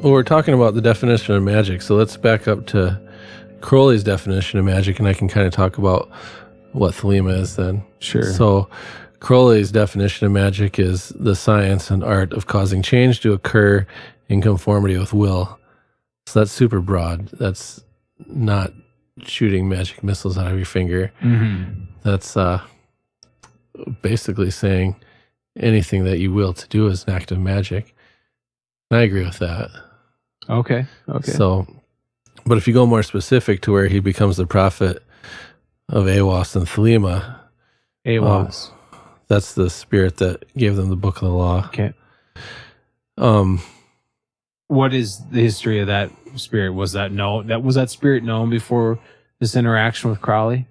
Well, we're talking about the definition of magic, so let's back up to Crowley's definition of magic, and I can kind of talk about what Thelema is then. Sure. So Crowley's definition of magic is the science and art of causing change to occur in conformity with will. So that's super broad. That's not shooting magic missiles out of your finger. Mm-hmm. That's basically saying anything that you will to do is an act of magic. And I agree with that. Okay. So, but if you go more specific to where he becomes the prophet of Awas and Thelema, that's the spirit that gave them the book of the law. Okay. What is the history of that spirit? Was that spirit known before this interaction with Crowley?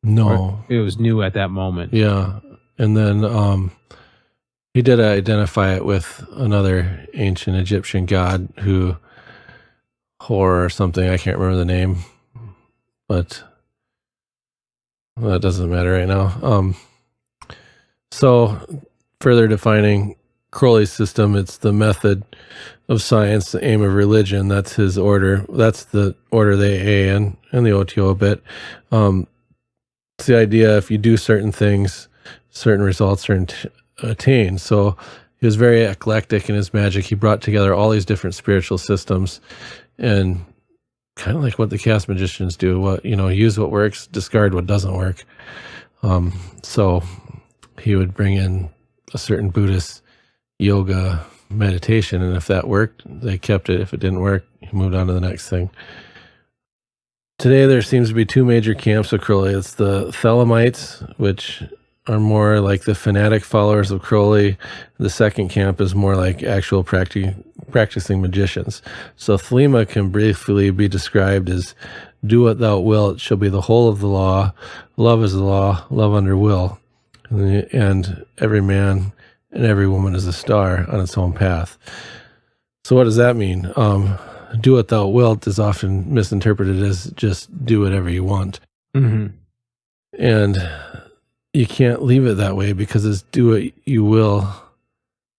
No. Or it was new at that moment. Yeah. And then he did identify it with another ancient Egyptian god Hor or something. I can't remember the name, but that doesn't matter right now. So further defining Crowley's system, it's the method of science, the aim of religion. That's his order. That's the order the AA and the OTO a bit. It's the idea if you do certain things, certain results are attained. So he was very eclectic in his magic. He brought together all these different spiritual systems and kind of like what the cast magicians do, use what works, discard what doesn't work. So he would bring in a certain Buddhist yoga meditation, and if that worked, they kept it. If it didn't work, he moved on to the next thing. Today, there seems to be two major camps of Crowley. It's the Thelemites, which are more like the fanatic followers of Crowley. The second camp is more like actual practicing magicians. So Thelema can briefly be described as, do what thou wilt shall be the whole of the law. Love is the law, love under will. And every man and every woman is a star on its own path. So what does that mean? Do what thou wilt is often misinterpreted as just do whatever you want. Mm-hmm. And you can't leave it that way, because it's do what you will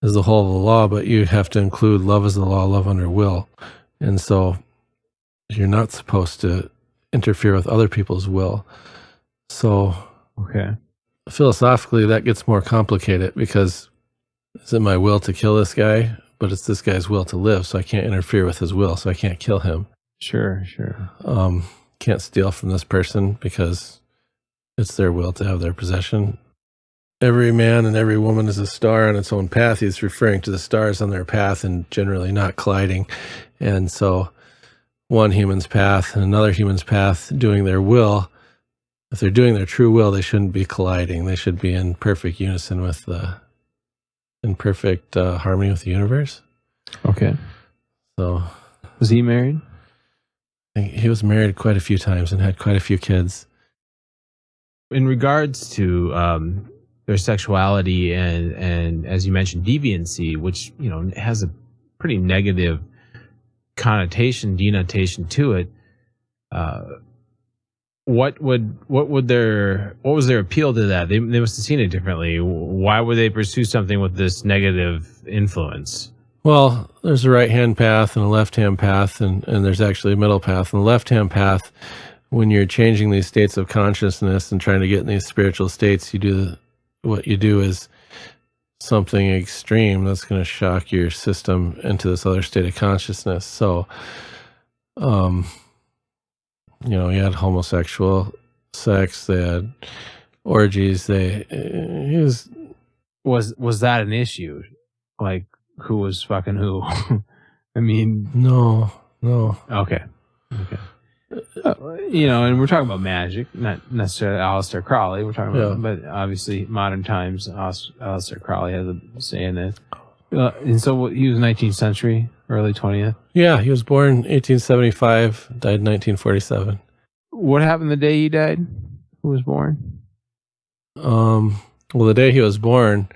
is the whole of the law, but you have to include love is the law, love under will. And so you're not supposed to interfere with other people's will. So philosophically, that gets more complicated, because it's in my will to kill this guy, but it's this guy's will to live, so I can't interfere with his will, so I can't kill him. Sure. Can't steal from this person because it's their will to have their possession. Every man and every woman is a star on its own path. He's referring to the stars on their path and generally not colliding. And so one human's path and another human's path doing their will, if they're doing their true will, they shouldn't be colliding. They should be in perfect unison with in perfect harmony with the universe. Okay. So, was he married? I think he was married quite a few times and had quite a few kids. In regards to their sexuality and as you mentioned, deviancy, which has a pretty negative denotation to it. What was their appeal to that? They must have seen it differently. Why would they pursue something with this negative influence? Well, there's a right-hand path and a left-hand path, and there's actually a middle path. And the left-hand path, when you're changing these states of consciousness and trying to get in these spiritual states, what you do is something extreme that's going to shock your system into this other state of consciousness. So, you had homosexual sex, they had orgies, was that an issue? Like, who was fucking who? I mean... No. Okay. And we're talking about magic, not necessarily Aleister Crowley. We're talking about, but obviously modern times, Aleister Crowley has a say in it. And so he was 19th century, early 20th? Yeah, he was born 1875, died in 1947. What happened the day he died? Who was born? Well, the day he was born,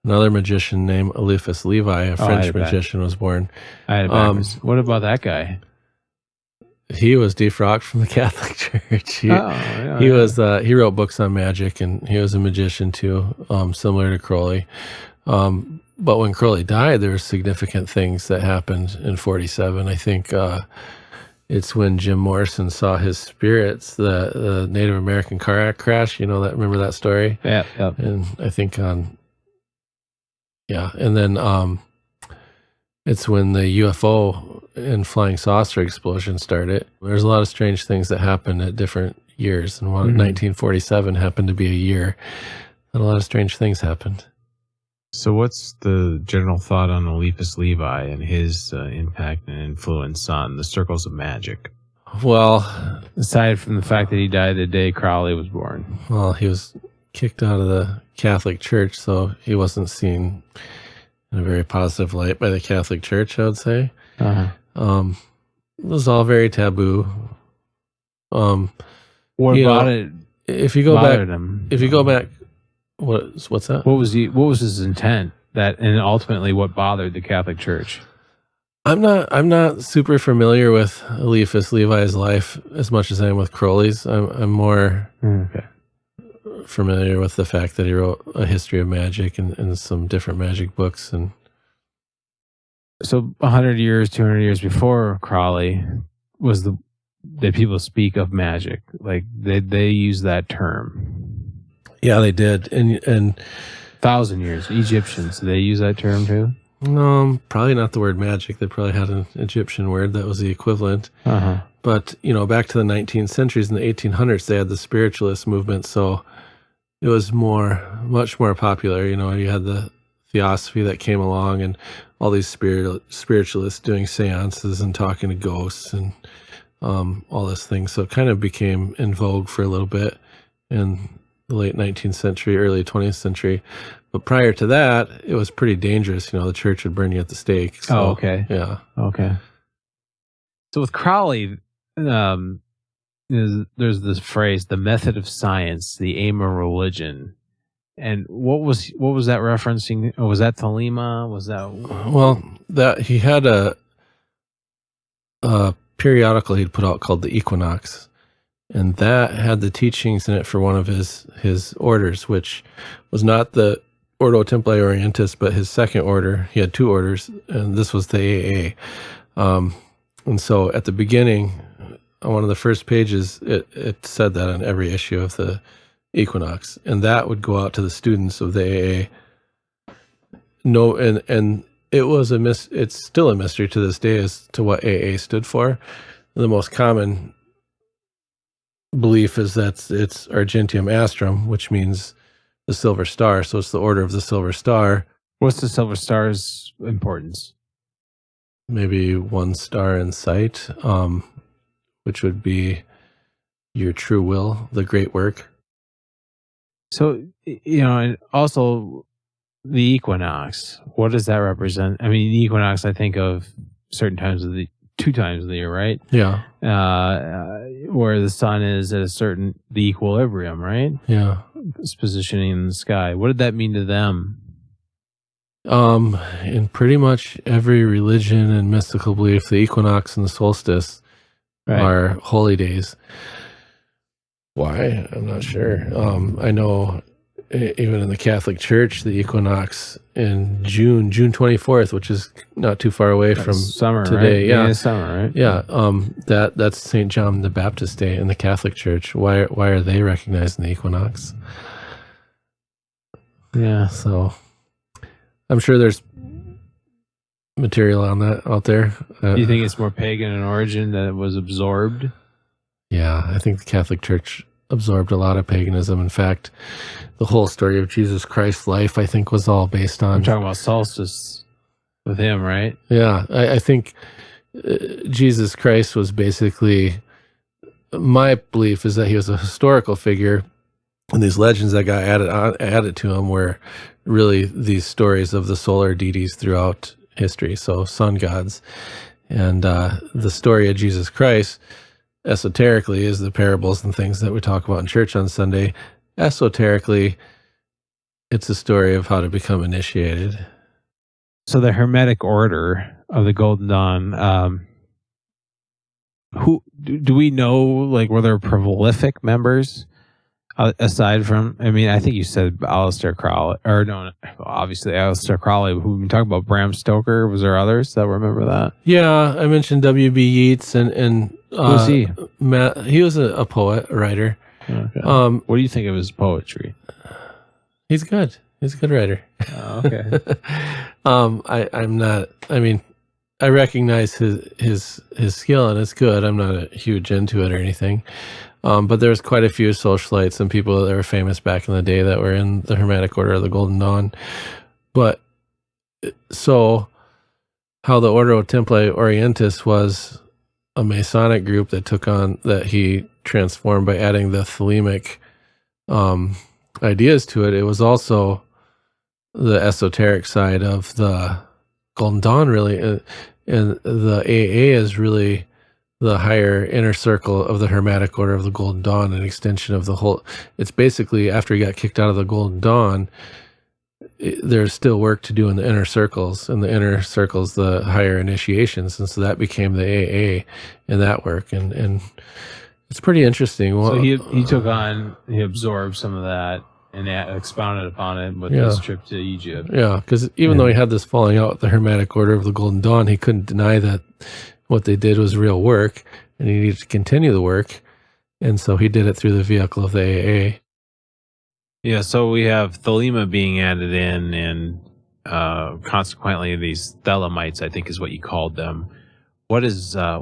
another magician named Eliphas Levi, a French magician, was born. What about that guy? He was defrocked from the Catholic Church. He wrote books on magic, and he was a magician too, similar to Crowley. but when Crowley died, there were significant things that happened in 47. I think it's when Jim Morrison saw his spirits, the Native American car crash. Remember that story? Yeah. And I think and then it's when the UFO and flying saucer explosion started. There's a lot of strange things that happened at different years, and 1947 happened to be a year that a lot of strange things happened. So what's the general thought on Eliphas Levi and his impact and influence on the circles of magic? Well, aside from the fact that he died the day Crowley was born. Well, he was kicked out of the Catholic Church, so he wasn't seen in a very positive light by the Catholic Church, I would say. Uh-huh. It was all very taboo. What about it? If you go back, what's that? What was his intent? And ultimately, what bothered the Catholic Church? I'm not super familiar with Eliphas Levi's life as much as I am with Crowley's. I'm more familiar with the fact that he wrote a history of magic and some different magic books. And so 100 years, 200 years before Crowley was that people speak of magic. Like they use that term. Yeah, they did. And 1,000 years, Egyptians, they use that term too? No, probably not the word magic. They probably had an Egyptian word that was the equivalent. Uh-huh. But, back to the 19th centuries, in the 1800s, they had the spiritualist movement. So it was much more popular. You had the theosophy that came along and all these spiritualists doing seances and talking to ghosts and all this thing. So it kind of became in vogue for a little bit in the late 19th century, early 20th century. But prior to that, it was pretty dangerous. The church would burn you at the stake. So, oh, okay. Yeah. Okay. So with Crowley, there's this phrase, the method of science, the aim of religion. And what was that referencing? Oh, was that Thelema? Was that... Well, that he had a periodical he'd put out called the Equinox. And that had the teachings in it for one of his orders, which was not the Ordo Templi Orientis, but his second order. He had two orders, and this was the AA. And so at the beginning, on one of the first pages, it said that on every issue of the Equinox, and that would go out to the students of the AA. No, and it was it's still a mystery to this day as to what AA stood for. The most common belief is that it's Argentium Astrum, which means the silver star. So it's the order of the silver star. What's the silver star's importance? Maybe one star in sight, which would be your true will, the great work. So, and also the equinox, what does that represent? I mean, the equinox, I think of certain times of the 2 times of the year, right? Yeah. Where the sun is at the equilibrium, right? Yeah. It's positioning in the sky. What did that mean to them? In pretty much every religion and mystical belief, the equinox and the solstice are holy days. Why? I'm not sure. I know even in the Catholic Church, the equinox in June 24th, which is not too far away from summer today. Right? Yeah, summer, right? Yeah. That's St. John the Baptist Day in the Catholic Church. Why are they recognizing the equinox? Yeah. So I'm sure there's material on that out there. Do you think it's more pagan in origin that it was absorbed? Yeah, I think the Catholic Church absorbed a lot of paganism. In fact, the whole story of Jesus Christ's life, I think, was all based on... I'm talking about solstice with him, right? Yeah, I think Jesus Christ was basically... My belief is that he was a historical figure, and these legends that got added to him were really these stories of the solar deities throughout history, so sun gods. And the story of Jesus Christ... esoterically is the parables and things that we talk about in church on Sunday. Esoterically, it's a story of how to become initiated. So the Hermetic Order of the Golden Dawn, who do we know, like, were there prolific members Aside from, I mean, I think you said Aleister Crowley, or no, obviously Aleister Crowley. Who we talked about? Bram Stoker. Was there others that remember that? Yeah, I mentioned W.B. Yeats and Who's he? Matt. He was a poet, a writer. Okay. What do you think of his poetry? He's good. He's a good writer. Oh, okay. I'm not. I mean, I recognize his skill and it's good. I'm not a huge into it or anything. But there's quite a few socialites and people that were famous back in the day that were in the Hermetic Order of the Golden Dawn. But so how the Ordo Templi Orientis was a Masonic group that he transformed by adding the Thelemic ideas to it. It was also the esoteric side of the Golden Dawn, really. And the AA is really the higher inner circle of the Hermetic Order of the Golden Dawn, an extension of the whole. It's basically after he got kicked out of the Golden Dawn, there's still work to do in the inner circles, and the inner circles, the higher initiations, and so that became the AA in that work, and it's pretty interesting. So he absorbed some of that and expounded upon it with his trip to Egypt. Yeah, because even though he had this falling out with the Hermetic Order of the Golden Dawn, he couldn't deny that what they did was real work, and he needed to continue the work, and so he did it through the vehicle of the AA. Yeah, so we have Thelema being added in, and consequently these Thelemites, I think is what you called them. What is a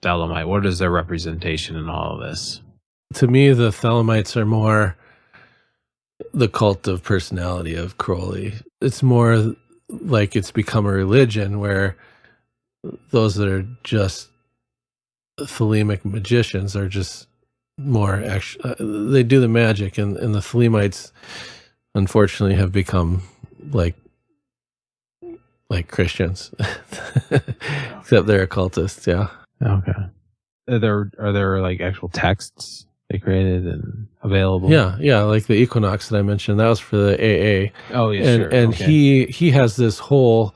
Thelemite? What is their representation in all of this? To me, the Thelemites are more the cult of personality of Crowley. It's more like it's become a religion where those that are just Thelemic magicians are just more they do the magic, and the Thelemites unfortunately have become like Christians, except they're occultists. Yeah. Okay. Are there like actual texts they created and available? Yeah, like the Equinox that I mentioned, that was for the AA. Oh yeah, and, sure. And okay. he has this whole.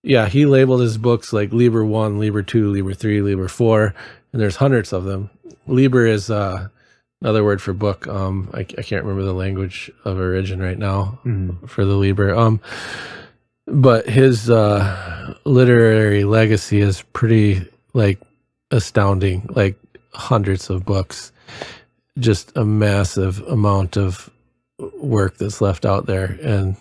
Yeah, he labeled his books like Liber 1, Liber 2, Liber 3, Liber 4, and there's hundreds of them. Liber is another word for book. I can't remember the language of origin right now for the Liber. But his literary legacy is pretty like astounding, like hundreds of books, just a massive amount of work that's left out there. And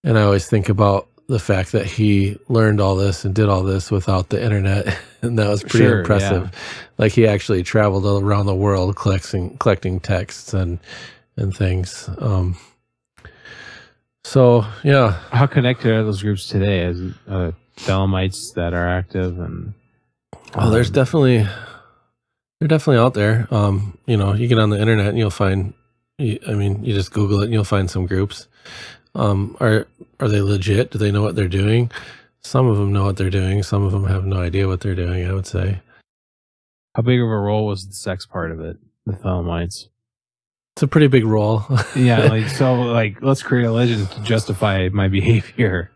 I always think about the fact that he learned all this and did all this without the internet, and that was pretty impressive. Yeah. Like he actually traveled around the world collecting texts and things. So yeah, how connected are those groups today? As Thelemites that are active, and they're definitely out there. You get on the internet and you'll find. You just Google it and you'll find some groups. Are they legit? Do they know what they're doing? Some of them know what they're doing. Some of them have no idea what they're doing, I would say. How big of a role was the sex part of it, the Thelemites? It's a pretty big role. Yeah, let's create a legend to justify my behavior.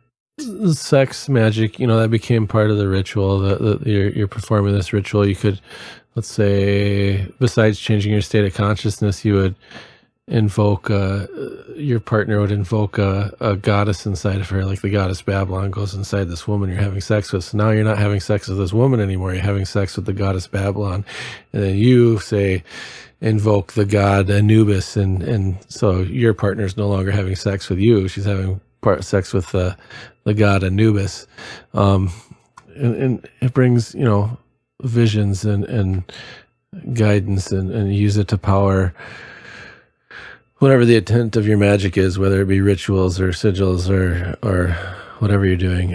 Sex, magic, that became part of the ritual. You're performing this ritual. You could, let's say, besides changing your state of consciousness, you would invoke your partner would invoke a goddess inside of her, like the goddess Babylon goes inside this woman you're having sex with. So now you're not having sex with this woman anymore, you're having sex with the goddess Babylon, and then you say invoke the god Anubis, and so your partner's no longer having sex with you, she's having sex with the god Anubis, and it brings visions and guidance, and use it to power whatever the intent of your magic is, whether it be rituals or sigils or whatever you're doing.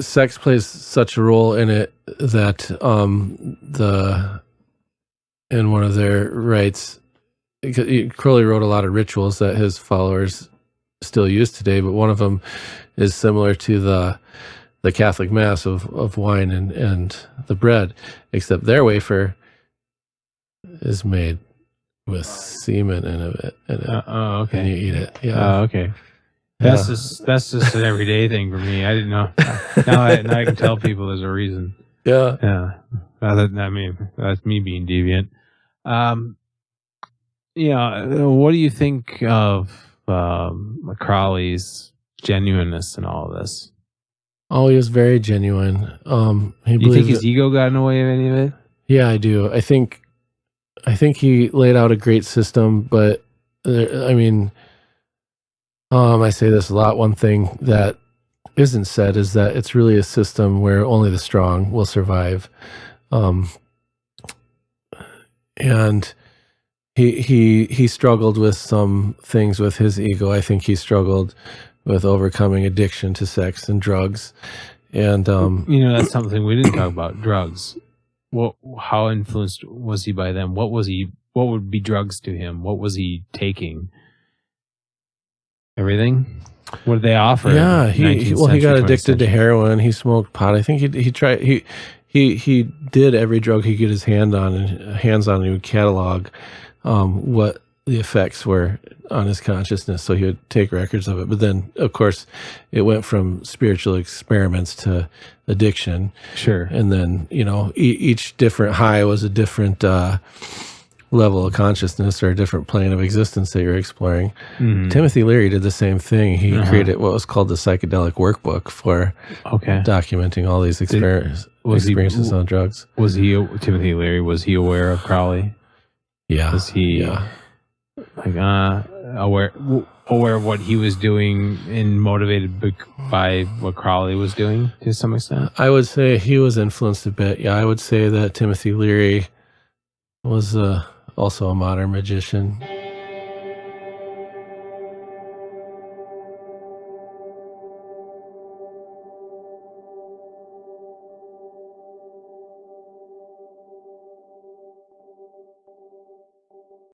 Sex plays such a role in it that in one of their rites, Crowley wrote a lot of rituals that his followers still use today, but one of them is similar to the Catholic Mass of wine and the bread, except their wafer is made with semen in it. Okay. And you eat it. Yeah. Okay. That's just an everyday thing for me. I didn't know. Now I can tell people there's a reason. Yeah. Yeah. That's me being deviant. What do you think of Crowley's genuineness in all of this? Oh, he was very genuine. He Do you think believed his ego got in the way of any of it? Yeah, I do. I think he laid out a great system, but I mean, I say this a lot. One thing that isn't said is that it's really a system where only the strong will survive. Um, and he struggled with some things with his ego. I think he struggled with overcoming addiction to sex and drugs. And that's something we didn't talk about. Drugs. How influenced was he by them? What would be drugs to him? What was he taking? Everything? What did they offer? Yeah, he got addicted to heroin. He smoked pot. I think he did every drug he could get his hands on, and he would catalog what the effects were on his consciousness. So he would take records of it. But then, of course, it went from spiritual experiments to addiction. Sure. And then, each different high was a different level of consciousness or a different plane of existence that you're exploring. Mm-hmm. Timothy Leary did the same thing. He created what was called the psychedelic workbook for documenting all these experiences on drugs. Timothy Leary, was he aware of Crowley? Yeah. Was he aware of what he was doing and motivated by what Crowley was doing to some extent? I would say he was influenced a bit. Yeah, I would say that Timothy Leary was also a modern magician.